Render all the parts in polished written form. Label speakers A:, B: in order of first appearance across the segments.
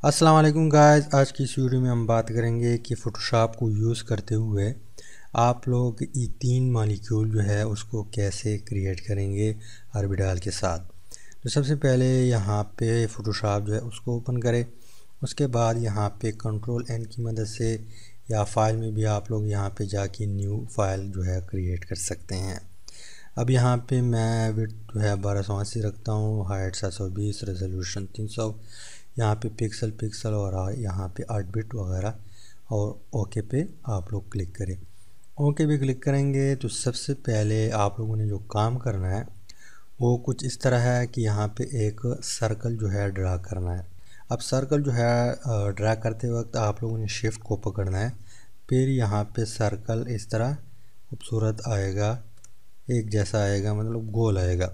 A: अस्सलाम वालेकुम गाइस। आज की इस वीडियो में हम बात करेंगे कि फ़ोटोशॉप को यूज़ करते हुए आप लोग ये 3 मॉलिक्यूल जो है उसको कैसे क्रिएट करेंगे ऑर्बिटल के साथ। तो सबसे पहले यहाँ पे फ़ोटोशॉप जो है उसको ओपन करें। उसके बाद यहाँ पे कंट्रोल एन की मदद से या फाइल में भी आप लोग यहाँ पे जाके न्यू फाइल जो है क्रिएट कर सकते हैं। अब यहाँ पे मैं विड्थ जो है 1280 रखता हूँ, हाइट 720, रेजोल्यूशन 300, यहाँ पे पिक्सल और यहाँ पे 8 बिट वगैरह, और ओके पे आप लोग क्लिक करें। ओके पे क्लिक करेंगे तो सबसे पहले आप लोगों ने जो काम करना है वो कुछ इस तरह है कि यहाँ पे एक सर्कल जो है ड्रा करना है। अब सर्कल जो है ड्रा करते वक्त आप लोगों ने शिफ्ट को पकड़ना है, फिर यहाँ पे सर्कल इस तरह खूबसूरत आएगा, एक जैसा आएगा, मतलब गोल आएगा।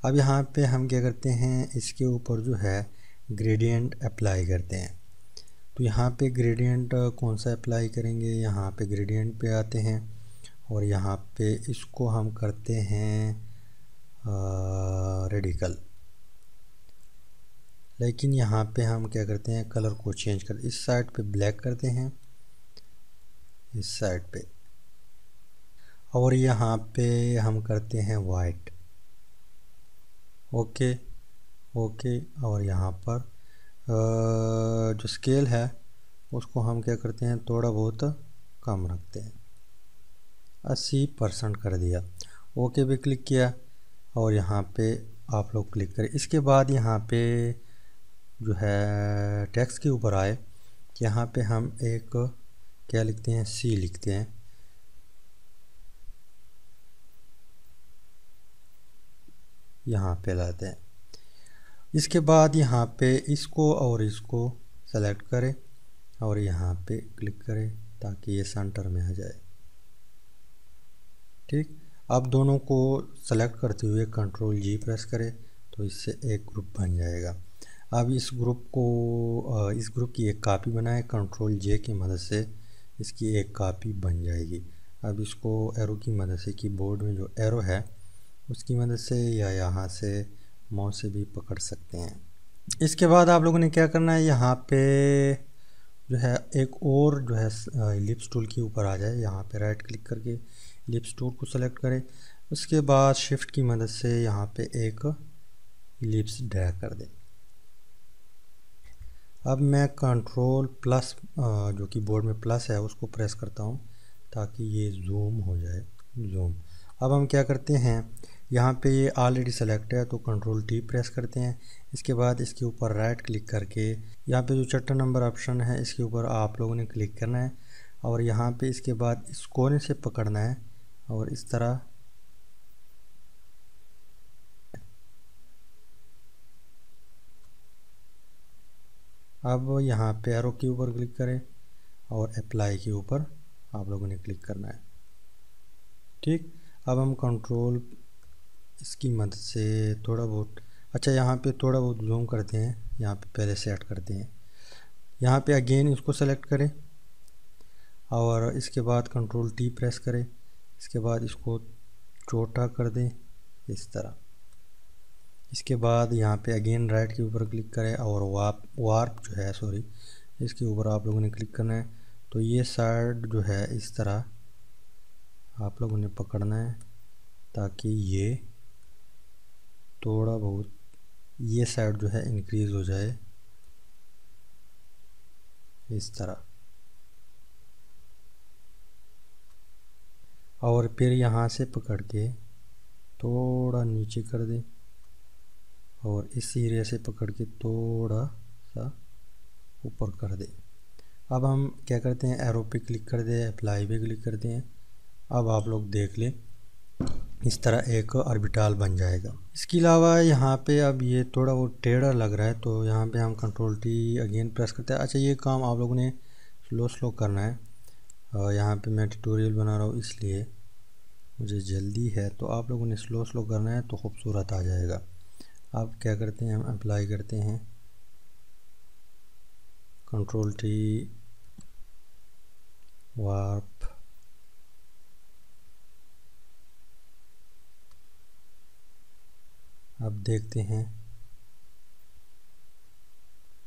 A: अब यहाँ पे हम क्या करते हैं, इसके ऊपर जो है ग्रेडियंट अप्लाई करते हैं। तो यहाँ पे ग्रेडियंट कौन सा अप्लाई करेंगे, यहाँ पे ग्रेडियंट पे आते हैं और यहाँ पे इसको हम करते हैं रेडिकल। लेकिन यहाँ पे हम क्या करते हैं, कलर को चेंज कर, इस साइड पे ब्लैक करते हैं, इस साइड पे, और यहाँ पे हम करते हैं वाइट। Okay okay. और यहाँ पर जो स्केल है उसको हम क्या करते हैं, थोड़ा बहुत कम रखते हैं, 80% कर दिया। ओके पे क्लिक किया और यहाँ पे आप लोग क्लिक करें। इसके बाद यहाँ पे जो है टेक्स्ट के ऊपर आए, यहाँ पे हम एक क्या लिखते हैं, सी लिखते हैं। यहाँ पे लाते हैं। इसके बाद यहाँ पे इसको और इसको सेलेक्ट करें और यहाँ पे क्लिक करें ताकि ये सेंटर में आ जाए। ठीक। अब दोनों को सेलेक्ट करते हुए कंट्रोल जी प्रेस करें तो इससे एक ग्रुप बन जाएगा। अब इस ग्रुप की एक कॉपी बनाएं, कंट्रोल जे की मदद से इसकी एक कॉपी बन जाएगी। अब इसको एरो की मदद से, कीबोर्ड में जो एरो है उसकी मदद से या यहाँ से माउस से भी पकड़ सकते हैं। इसके बाद आप लोगों ने क्या करना है, यहाँ पे जो है एक और जो है इलिप्स टूल के ऊपर आ जाए, यहाँ पे राइट क्लिक करके इलिप्स टूल को सेलेक्ट करें। उसके बाद शिफ्ट की मदद से यहाँ पे एक इलिप्स ड्रैग कर दें। अब मैं कंट्रोल प्लस जो कि बोर्ड में प्लस है उसको प्रेस करता हूँ ताकि ये जूम हो जाए, जूम। अब हम क्या करते हैं, यहाँ पे ये ऑलरेडी सेलेक्ट है तो कंट्रोल टी प्रेस करते हैं। इसके बाद इसके ऊपर राइट क्लिक करके यहाँ पे जो चैप्टर नंबर ऑप्शन है इसके ऊपर आप लोगों ने क्लिक करना है और यहाँ पे इसके बाद इस कोने से पकड़ना है और इस तरह अब यहाँ पे एरो के ऊपर क्लिक करें और अप्लाई के ऊपर आप लोगों ने क्लिक करना है। ठीक। अब हम कंट्रोल इसकी मदद से थोड़ा बहुत, अच्छा यहाँ पे थोड़ा बहुत जूम करते हैं, यहाँ पे पहले सेट करते हैं। यहाँ पे अगेन इसको सेलेक्ट करें और इसके बाद कंट्रोल टी प्रेस करें। इसके बाद इसको छोटा कर दें इस तरह। इसके बाद यहाँ पे अगेन राइट के ऊपर क्लिक करें और वार्प जो है, सॉरी, इसके ऊपर आप लोगों ने क्लिक करना है। तो ये साइड जो है इस तरह आप लोगों ने पकड़ना है ताकि ये थोड़ा बहुत ये साइड जो है इंक्रीज़ हो जाए इस तरह। और फिर यहाँ से पकड़ के थोड़ा नीचे कर दें और इस एरिया से पकड़ के थोड़ा सा ऊपर कर दें। अब हम क्या करते हैं, एरो पे क्लिक कर दें, अप्लाई पे क्लिक करते हैं। अब आप लोग देख लें इस तरह एक ऑर्बिटल बन जाएगा। इसके अलावा यहाँ पे अब ये थोड़ा वो टेढ़ा लग रहा है तो यहाँ पे हम कंट्रोल टी अगेन प्रेस करते हैं। अच्छा, ये काम आप लोगों ने स्लो स्लो करना है। यहाँ पे मैं ट्यूटोरियल बना रहा हूँ इसलिए मुझे जल्दी है, तो आप लोगों ने स्लो स्लो करना है तो खूबसूरत आ जाएगा। अब क्या करते हैं, हम अप्लाई करते हैं, कंट्रोल टी, वार्प, अब देखते हैं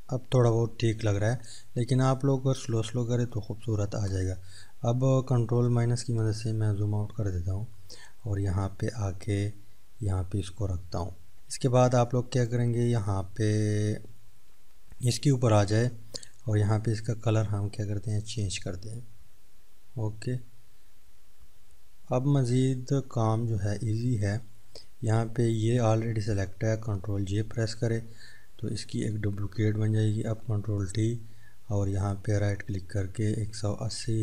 A: अब थोड़ा बहुत ठीक लग रहा है, लेकिन आप लोग अगर स्लो स्लो करें तो खूबसूरत आ जाएगा। अब कंट्रोल माइनस की मदद से मैं जूम आउट कर देता हूँ और यहाँ पे आके यहाँ पे इसको रखता हूँ। इसके बाद आप लोग क्या करेंगे, यहाँ पे इसके ऊपर आ जाए और यहाँ पे इसका कलर हम क्या करते हैं, चेंज करते हैं। ओके, अब मज़ीद काम जो है इजी है। यहाँ पे ये ऑलरेडी सेलेक्ट है, कंट्रोल जे प्रेस करें तो इसकी एक डुप्लिकेट बन जाएगी। अब कंट्रोल टी और यहाँ पे राइट क्लिक करके 180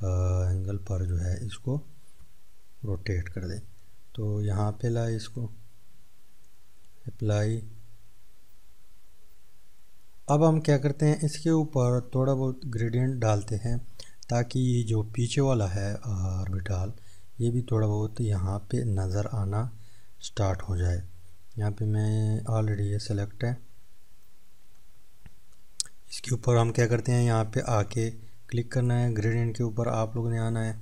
A: एंगल पर जो है इसको रोटेट कर दें। तो यहाँ पे लाए इसको, अप्लाई। अब हम क्या करते हैं, इसके ऊपर थोड़ा बहुत ग्रेडियंट डालते हैं ताकि ये जो पीछे वाला है ऑर्बिटल ये भी थोड़ा बहुत यहाँ पे नज़र आना स्टार्ट हो जाए। यहाँ पे मैं ऑलरेडी ये सेलेक्ट है, इसके ऊपर हम क्या करते हैं, यहाँ पे आके क्लिक करना है, ग्रेडियंट के ऊपर आप लोगों ने आना है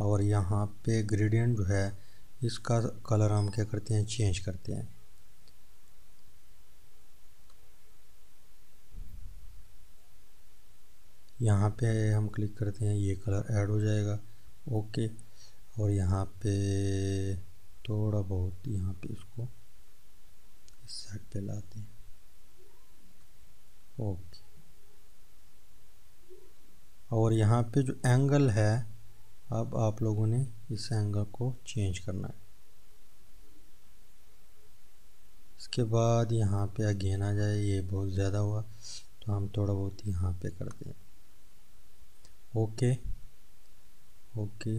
A: और यहाँ पे ग्रेडियंट जो है इसका कलर हम क्या करते हैं, चेंज करते हैं। यहाँ पे हम क्लिक करते हैं, ये कलर ऐड हो जाएगा। ओके, और यहाँ पे थोड़ा बहुत यहाँ पे इसको इस साइड पे लाते हैं। ओके, और यहाँ पे जो एंगल है अब आप लोगों ने इस एंगल को चेंज करना है। इसके बाद यहाँ पे अगेन आ जाए, ये बहुत ज़्यादा हुआ तो हम थोड़ा बहुत यहाँ पे करते हैं। ओके ओके,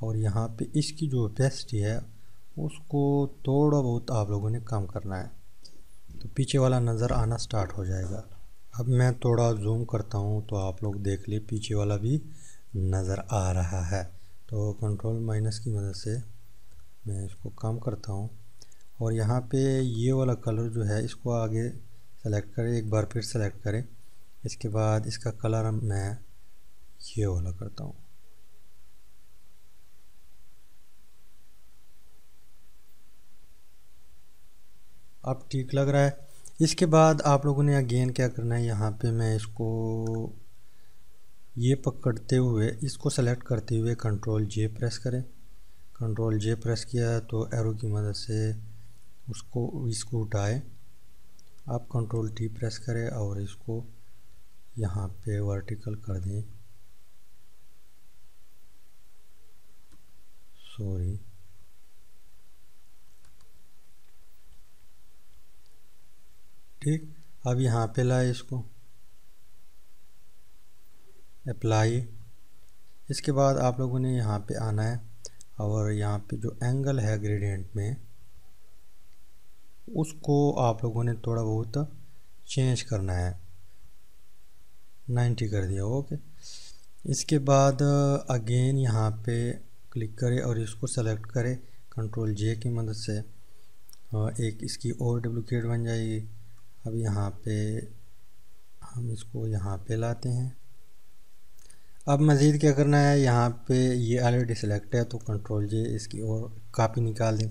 A: और यहाँ पे इसकी जो ओपेसिटी है उसको थोड़ा बहुत आप लोगों ने कम करना है तो पीछे वाला नज़र आना स्टार्ट हो जाएगा। अब मैं थोड़ा जूम करता हूँ तो आप लोग देख ले पीछे वाला भी नज़र आ रहा है। तो कंट्रोल माइनस की मदद से मैं इसको कम करता हूँ और यहाँ पे ये वाला कलर जो है इसको आगे सेलेक्ट करें, एक बार फिर सेलेक्ट करें। इसके बाद इसका कलर मैं ये वाला करता हूँ। अब ठीक लग रहा है। इसके बाद आप लोगों ने अगेन क्या करना है, यहाँ पे मैं इसको ये पकड़ते हुए इसको सेलेक्ट करते हुए कंट्रोल जे प्रेस करें। कंट्रोल जे प्रेस किया तो एरो की मदद से इसको उठाए। आप कंट्रोल टी प्रेस करें और इसको यहाँ पे वर्टिकल कर दें। सॉरी, ठीक। अब यहाँ पे लाए इसको, अप्लाई। इसके बाद आप लोगों ने यहाँ पे आना है और यहाँ पे जो एंगल है ग्रेडियंट में उसको आप लोगों ने थोड़ा बहुत चेंज करना है, 90 कर दिया। ओके, इसके बाद अगेन यहाँ पे क्लिक करें और इसको सेलेक्ट करें कंट्रोल जे की मदद से। एक इसकी और डुप्लिकेट बन जाएगी। अब यहाँ पे हम इसको यहाँ पे लाते हैं। अब मज़ीद क्या करना है, यहाँ पे ये ऑलरेडी सेलेक्ट है तो कंट्रोल जे इसकी और कापी निकाल दें।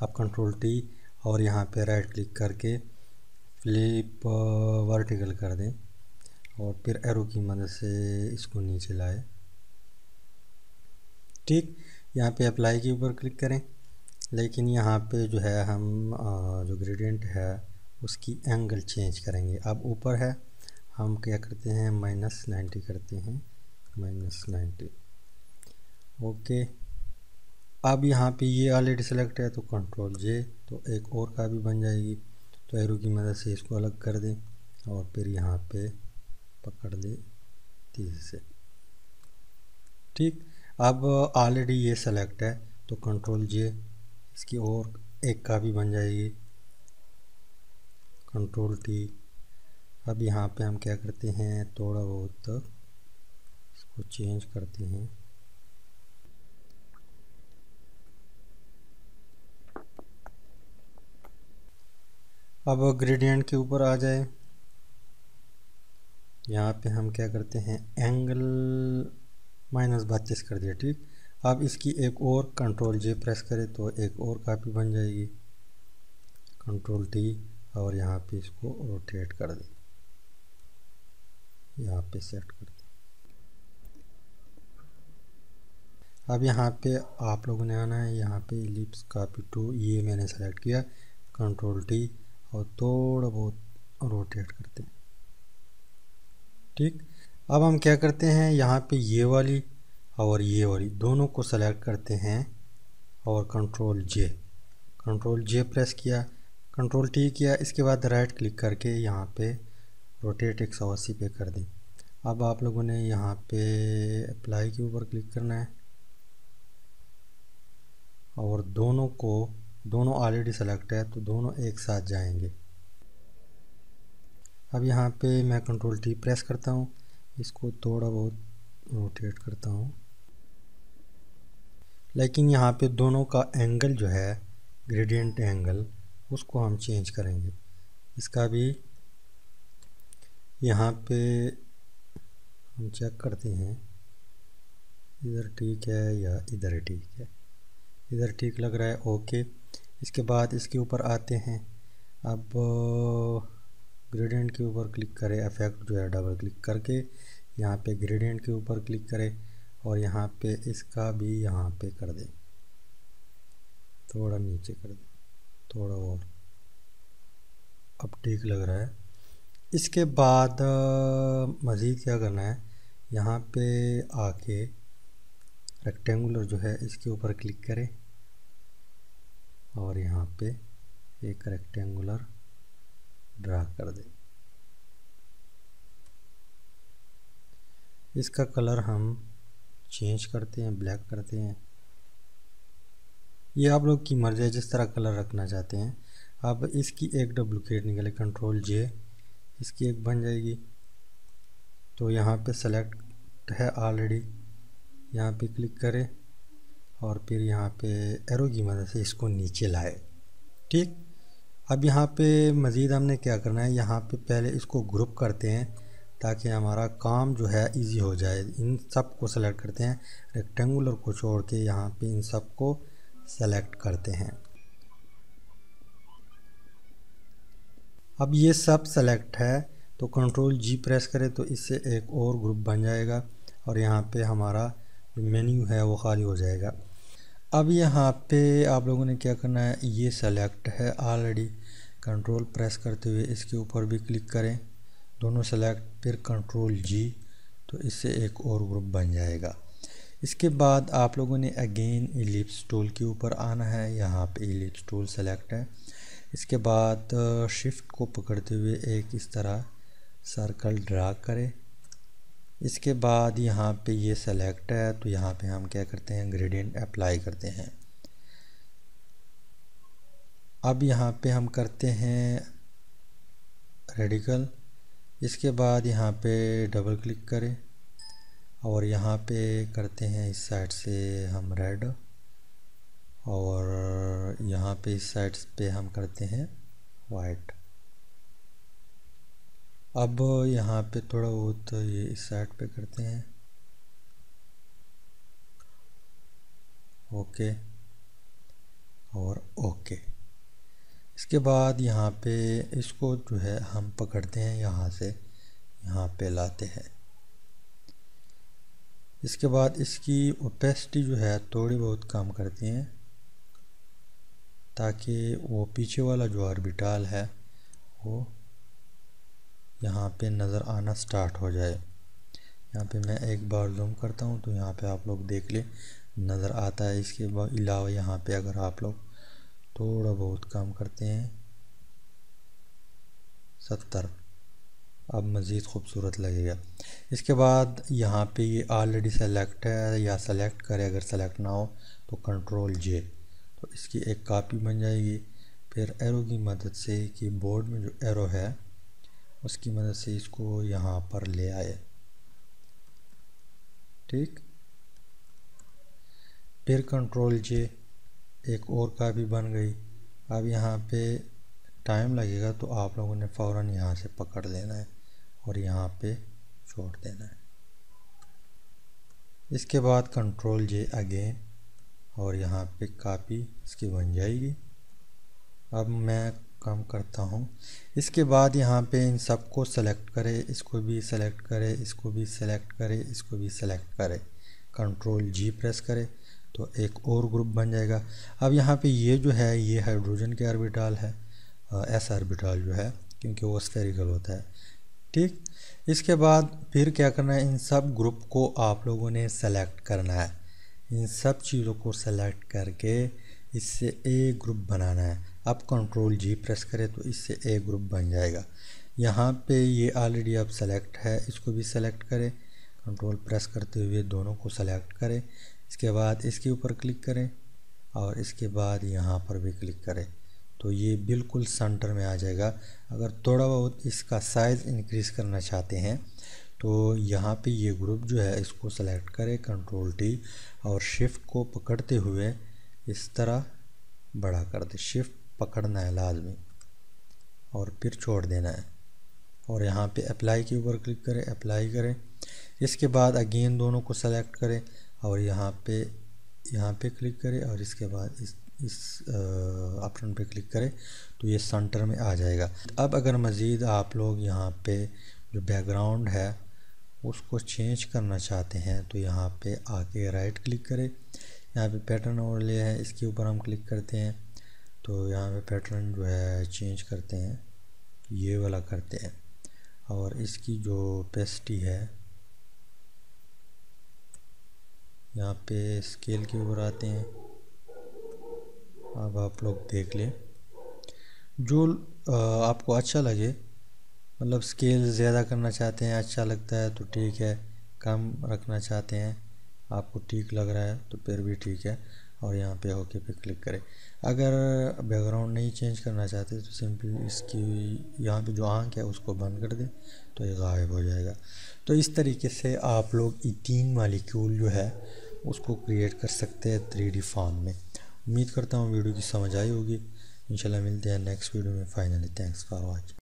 A: अब कंट्रोल टी और यहाँ पे राइट क्लिक करके फ्लिप वर्टिकल कर दें और फिर एरो की मदद से इसको नीचे लाए। ठीक, यहाँ पे अप्लाई के ऊपर क्लिक करें, लेकिन यहाँ पे जो है हम जो ग्रेडियंट है उसकी एंगल चेंज करेंगे। अब ऊपर है, हम क्या करते हैं, -90 करते हैं, -90। ओके, अब यहाँ पे ये ऑलरेडी सेलेक्ट है तो कंट्रोल जे, तो एक और का भी बन जाएगी। तो एरो की मदद से इसको अलग कर दें और फिर यहाँ पे पकड़ दे तेज़ी से। ठीक, अब ऑलरेडी ये सेलेक्ट है तो कंट्रोल जे, इसकी और एक का भी बन जाएगी, कंट्रोल टी। अब यहाँ पे हम क्या करते हैं, थोड़ा बहुत इसको चेंज करते हैं। अब ग्रेडियंट के ऊपर आ जाए, यहाँ पे हम क्या करते हैं, एंगल -32 कर दिया। ठीक, अब इसकी एक और कंट्रोल जे प्रेस करें तो एक और कापी बन जाएगी, कंट्रोल टी। और यहाँ पे इसको रोटेट कर दें, यहाँ पे सेट कर दें। अब यहाँ पे आप लोगों ने आना है, यहाँ पे इलिप्स कॉपी टू, ये मैंने सेलेक्ट किया, कंट्रोल टी और थोड़ा बहुत रोटेट करते हैं। ठीक, अब हम क्या करते हैं, यहाँ पे ये वाली और ये वाली दोनों को सेलेक्ट करते हैं और कंट्रोल जे प्रेस किया, कंट्रोल टी किया, इसके बाद राइट क्लिक करके यहाँ पे रोटेट 180 पे कर दें। अब आप लोगों ने यहाँ पे अप्लाई के ऊपर क्लिक करना है और दोनों ऑलरेडी सेलेक्ट है तो दोनों एक साथ जाएंगे। अब यहाँ पे मैं कंट्रोल टी प्रेस करता हूँ, इसको थोड़ा बहुत रोटेट करता हूँ, लेकिन यहाँ पे दोनों का एंगल जो है ग्रेडियंट एंगल उसको हम चेंज करेंगे। इसका भी यहाँ पे हम चेक करते हैं इधर ठीक है या इधर ठीक है, इधर ठीक लग रहा है, ओके। इसके बाद इसके ऊपर आते हैं, अब ग्रेडियंट के ऊपर क्लिक करें, इफेक्ट जो है डबल क्लिक करके यहाँ पे ग्रेडियंट के ऊपर क्लिक करें और यहाँ पे इसका भी यहाँ पे कर दें, थोड़ा नीचे कर दें, थोड़ा और, अब ठीक लग रहा है। इसके बाद मज़ीद क्या करना है, यहाँ पे आके रेक्टेंगुलर जो है इसके ऊपर क्लिक करें और यहाँ पे एक रेक्टेंगुलर ड्रा कर दें। इसका कलर हम चेंज करते हैं, ब्लैक करते हैं, ये आप लोग की मर्ज़ी है जिस तरह कलर रखना चाहते हैं। अब इसकी एक डुप्लीकेट निकले, कंट्रोल जे, इसकी एक बन जाएगी। तो यहाँ पे सेलेक्ट है ऑलरेडी, यहाँ पे क्लिक करें और फिर यहाँ पे एरो की मदद से इसको नीचे लाए। ठीक, अब यहाँ पे मज़ीद हमने क्या करना है, यहाँ पे पहले इसको ग्रुप करते हैं ताकि हमारा काम जो है इजी हो जाए। इन सब को सेलेक्ट करते हैं, रेक्टेंगुलर को छोड़ के यहाँ पे इन सब को सेलेक्ट करते हैं। अब ये सब सेलेक्ट है तो कंट्रोल जी प्रेस करें तो इससे एक और ग्रुप बन जाएगा और यहाँ पे हमारा मेन्यू है वो खाली हो जाएगा। अब यहाँ पे आप लोगों ने क्या करना है, ये सेलेक्ट है ऑलरेडी, कंट्रोल प्रेस करते हुए इसके ऊपर भी क्लिक करें, दोनों सेलेक्ट, फिर कंट्रोल जी, तो इससे एक और ग्रुप बन जाएगा। इसके बाद आप लोगों ने अगेन इलिप्स टूल के ऊपर आना है, यहाँ पे इलिप्स टूल सेलेक्ट है। इसके बाद शिफ्ट को पकड़ते हुए एक इस तरह सर्कल ड्रा करें। इसके बाद यहाँ पे ये सेलेक्ट है तो यहाँ पे हम क्या करते हैं, ग्रेडियंट अप्लाई करते हैं। अब यहाँ पे हम करते हैं रेडिकल, इसके बाद यहाँ पे डबल क्लिक करें और यहाँ पे करते हैं इस साइड से हम रेड और यहाँ पे इस साइड पे हम करते हैं वाइट। अब यहाँ पे थोड़ा बहुत ये इस साइड पे करते हैं, ओके और ओके। इसके बाद यहाँ पे इसको जो है हम पकड़ते हैं, यहाँ से यहाँ पे लाते हैं। इसके बाद इसकी ओपेसिटी जो है थोड़ी बहुत कम करते हैं ताकि वो पीछे वाला जो ऑर्बिटल है वो यहाँ पे नज़र आना स्टार्ट हो जाए। यहाँ पे मैं एक बार जूम करता हूँ तो यहाँ पे आप लोग देख ले नज़र आता है। इसके अलावा यहाँ पे अगर आप लोग थोड़ा बहुत कम करते हैं 70, अब मज़ीद खूबसूरत लगेगा। इसके बाद यहाँ पे ये ऑलरेडी सेलेक्ट है, या सेलेक्ट करें, अगर सेलेक्ट ना हो तो कंट्रोल जे, तो इसकी एक कॉपी बन जाएगी। फिर एरो की मदद से कीबोर्ड में जो एरो है उसकी मदद से इसको यहाँ पर ले आए। ठीक, फिर कंट्रोल जे, एक और कॉपी बन गई। अब यहाँ पे टाइम लगेगा तो आप लोगों ने फ़ौरन यहाँ से पकड़ लेना है और यहाँ पे छोड़ देना है। इसके बाद कंट्रोल जे अगेन और यहाँ पे कॉपी इसकी बन जाएगी। अब मैं कम करता हूँ। इसके बाद यहाँ पे इन सबको सेलेक्ट करें, इसको भी सेलेक्ट करें, इसको भी सेलेक्ट करें, इसको भी सेलेक्ट करें, कंट्रोल जी प्रेस करें तो एक और ग्रुप बन जाएगा। अब यहाँ पे ये जो है ये हाइड्रोजन के ऑर्बिटल है, एस ऑर्बिटल जो है, क्योंकि वो स्फेरिकल होता है। ठीक, इसके बाद फिर क्या करना है, इन सब ग्रुप को आप लोगों ने सेलेक्ट करना है। इन सब चीज़ों को सेलेक्ट करके इससे एक ग्रुप बनाना है। अब कंट्रोल जी प्रेस करें तो इससे एक ग्रुप बन जाएगा। यहाँ पे ये ऑलरेडी अब सेलेक्ट है, इसको भी सेलेक्ट करें, कंट्रोल प्रेस करते हुए दोनों को सेलेक्ट करें। इसके बाद इसके ऊपर क्लिक करें और इसके बाद यहाँ पर भी क्लिक करें तो ये बिल्कुल सेंटर में आ जाएगा। अगर थोड़ा बहुत इसका साइज़ इंक्रीज़ करना चाहते हैं तो यहाँ पे ये ग्रुप जो है इसको सेलेक्ट करें, कंट्रोल टी और शिफ्ट को पकड़ते हुए इस तरह बड़ा कर दे। शिफ्ट पकड़ना है लाजमी और फिर छोड़ देना है और यहाँ पे अप्लाई के ऊपर क्लिक करें, अप्लाई करें। इसके बाद अगेन दोनों को सेलेक्ट करें और यहाँ पे क्लिक करें और इसके बाद इस ऑप्शन पे क्लिक करें तो ये सेंटर में आ जाएगा। अब अगर मज़ीद आप लोग यहाँ पे जो बैकग्राउंड है उसको चेंज करना चाहते हैं तो यहाँ पे आके राइट क्लिक करें, यहाँ पे पैटर्न ओवरले है, इसके ऊपर हम क्लिक करते हैं तो यहाँ पे पैटर्न जो है चेंज करते हैं, ये वाला करते हैं और इसकी जो पेस्टी है यहाँ पे स्केल के ऊपर आते हैं। अब आप लोग देख लें जो आपको अच्छा लगे, मतलब स्केल ज़्यादा करना चाहते हैं, अच्छा लगता है तो ठीक है, कम रखना चाहते हैं, आपको ठीक लग रहा है तो फिर भी ठीक है और यहाँ पे ओके पे क्लिक करें। अगर बैकग्राउंड नहीं चेंज करना चाहते तो सिंपली इसकी यहाँ पे जो आंख है उसको बंद कर दें तो ये गायब हो जाएगा। तो इस तरीके से आप लोग ये 3 मॉलिक्यूल जो है उसको क्रिएट कर सकते हैं 3D फॉर्म में। उम्मीद करता हूँ वीडियो की समझ आई होगी। इंशाल्लाह मिलते हैं नेक्स्ट वीडियो में। Finally thanks for watching.